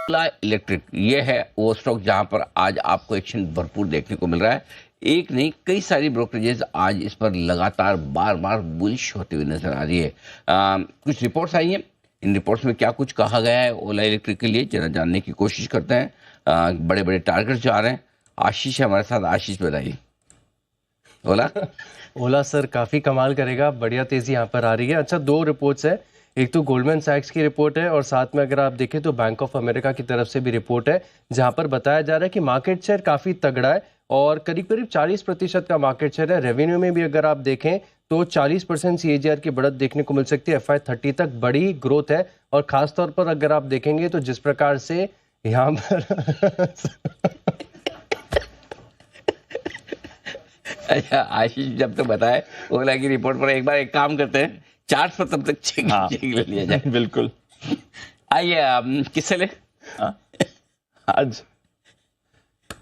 ओला electric ये है वो स्टॉक जहां पर आज आपको एक्शन भरपूर देखने को मिल रहा है। एक नहीं कई सारी ब्रोकरेजेस आज इस पर लगातार बार बार बुलिश होते हुए नजर आ रही है। कुछ रिपोर्ट्स आई हैं, इन रिपोर्ट्स में क्या कुछ कहा गया है ओला इलेक्ट्रिक के लिए जरा जानने की कोशिश करते हैं। बड़े बड़े टारगेट्स जो आ रहे हैं। आशीष है हमारे साथ, आशीष बताइए। ओला ओला सर काफ़ी कमाल करेगा, बढ़िया तेज़ी यहाँ पर आ रही है। अच्छा, दो रिपोर्ट्स है, एक तो गोल्डमैन सैक्स की रिपोर्ट है और साथ में अगर आप देखें तो बैंक ऑफ अमेरिका की तरफ से भी रिपोर्ट है, जहाँ पर बताया जा रहा है कि मार्केट शेयर काफ़ी तगड़ा है और करीब करीब 40% का मार्केट शेयर है। रेवेन्यू में भी अगर आप देखें तो 40% CAGR की बढ़त देखने को मिल सकती है। FY30 तक बड़ी ग्रोथ है और ख़ासतौर पर अगर आप देखेंगे तो जिस प्रकार से यहाँ पर अच्छा आशीष जब तो बताए ओला की रिपोर्ट पर एक बार एक काम करते हैं, चार्ट पर तब तक चेक ले लिया जाए। बिल्कुल। आइए किससे ले आज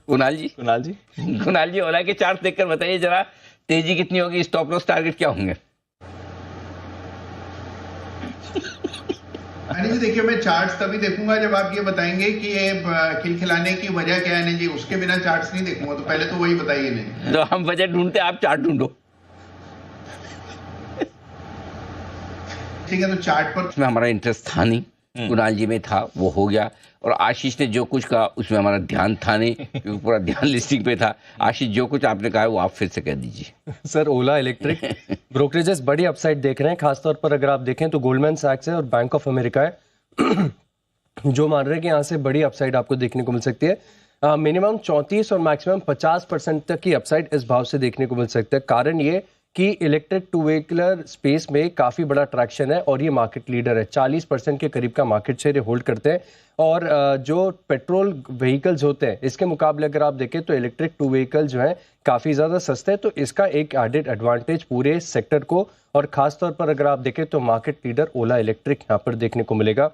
कुणाल जी। कुणाल जी ओला के चार्ट देखकर बताइए जरा, तेजी कितनी होगी, स्टॉप लॉस टारगेट क्या होंगे? अनिल जी देखिए, मैं चार्ट्स तभी देखूंगा जब आप ये बताएंगे कि ये खिलखिलाने की वजह क्या है। अनिल जी उसके बिना चार्ट्स नहीं देखूंगा, तो पहले तो वही बताइए। नहीं तो हम वजह ढूंढते, आप चार्ट ढूंढो। ठीक है, तो चार्ट पर उसमें हमारा इंटरेस्ट था नहीं, कुणाल जी में था, वो हो गया। और आशीष ने जो कुछ कहा उसमें हमारा ध्यान था नहीं, क्योंकि पूरा ध्यान लिस्टिंग पे था। आशीष जो कुछ आपने कहा है वो आप फिर से कह दीजिए। सर ओला इलेक्ट्रिक ब्रोकरेजेस बड़ी अपसाइड देख रहे हैं, खासतौर पर अगर आप देखें तो गोल्डमैन सैक्स है और बैंक ऑफ अमेरिका है जो मान रहे हैं कि यहाँ से बड़ी अपसाइड आपको देखने को मिल सकती है। मिनिमम 34 और मैक्सिमम 50% तक की अपसाइड इस भाव से देखने को मिल सकता है। कारण ये कि इलेक्ट्रिक टू व्हीकलर स्पेस में काफ़ी बड़ा ट्रैक्शन है और ये मार्केट लीडर है। 40% के करीब का मार्केट शेयर होल्ड करते हैं और जो पेट्रोल व्हीकल्स होते हैं इसके मुकाबले अगर आप देखें तो इलेक्ट्रिक टू व्हीकल जो है काफ़ी ज़्यादा सस्ते हैं। तो इसका एक एडेड एडवांटेज पूरे सेक्टर को, और ख़ासतौर पर अगर आप देखें तो मार्केट लीडर ओला इलेक्ट्रिक यहाँ पर देखने को मिलेगा।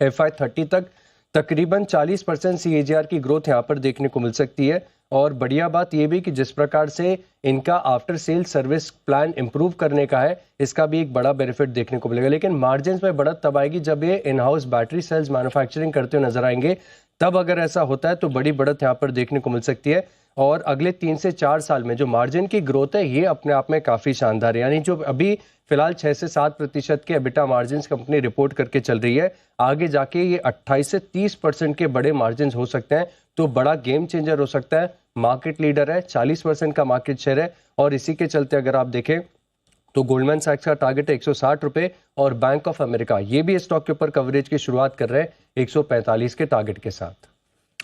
FY30 तक तकरीबन 40% CAGR की ग्रोथ यहाँ पर देखने को मिल सकती है। और बढ़िया बात यह भी कि जिस प्रकार से इनका after sale service plan improve करने का है, इसका भी एक बड़ा बेनिफिट देखने को मिलेगा। लेकिन मार्जिन्स में बढ़त तब आएगी जब ये in house battery cells manufacturing करते हुए नजर आएंगे, तब अगर ऐसा होता है तो बड़ी बढ़त यहाँ पर देखने को मिल सकती है। और अगले 3 से 4 साल में जो मार्जिन की ग्रोथ है ये अपने आप में काफ़ी शानदार है। यानी जो अभी फिलहाल 6 से 7% के EBITDA मार्जिन कंपनी रिपोर्ट करके चल रही है, आगे जाके ये 28 से 30% के बड़े मार्जिन हो सकते हैं। तो बड़ा गेम चेंजर हो सकता है। मार्केट लीडर है, 40% का मार्केट शेयर है और इसी के चलते अगर आप देखें तो गोल्डमैन सैक्स का टारगेट है 160 रुपए और बैंक ऑफ अमेरिका ये भी स्टॉक के ऊपर कवरेज की शुरुआत कर रहे हैं 145 के टारगेट के साथ।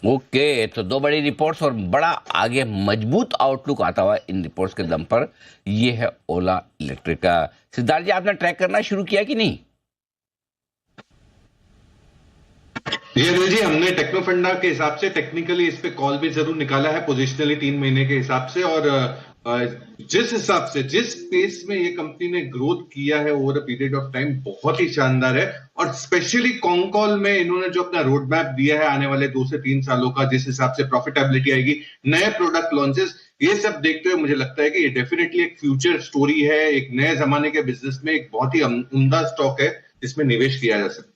ओके, तो दो बड़ी रिपोर्ट्स और बड़ा आगे मजबूत आउटलुक आता हुआ इन रिपोर्ट्स के दम पर ये है ओला इलेक्ट्रिक का। सिद्धार्थ जी आपने ट्रैक करना शुरू किया कि नहीं? ये अनिल जी हमने टेक्नोफंडा के हिसाब से टेक्निकली इस पे कॉल भी जरूर निकाला है पोजिशनली 3 महीने के हिसाब से। और जिस हिसाब से जिस पेस में ये कंपनी ने ग्रोथ किया है over a period of time बहुत ही शानदार है। और स्पेशली कॉन्कॉल में इन्होंने जो अपना रोड मैप दिया है आने वाले 2 से 3 सालों का, जिस हिसाब से प्रॉफिटेबिलिटी आएगी, नए प्रोडक्ट लॉन्चेस, ये सब देखते हुए मुझे लगता है कि ये डेफिनेटली एक फ्यूचर स्टोरी है। एक नए जमाने के बिजनेस में एक बहुत ही उम्दा स्टॉक है जिसमें निवेश किया जा सकता है।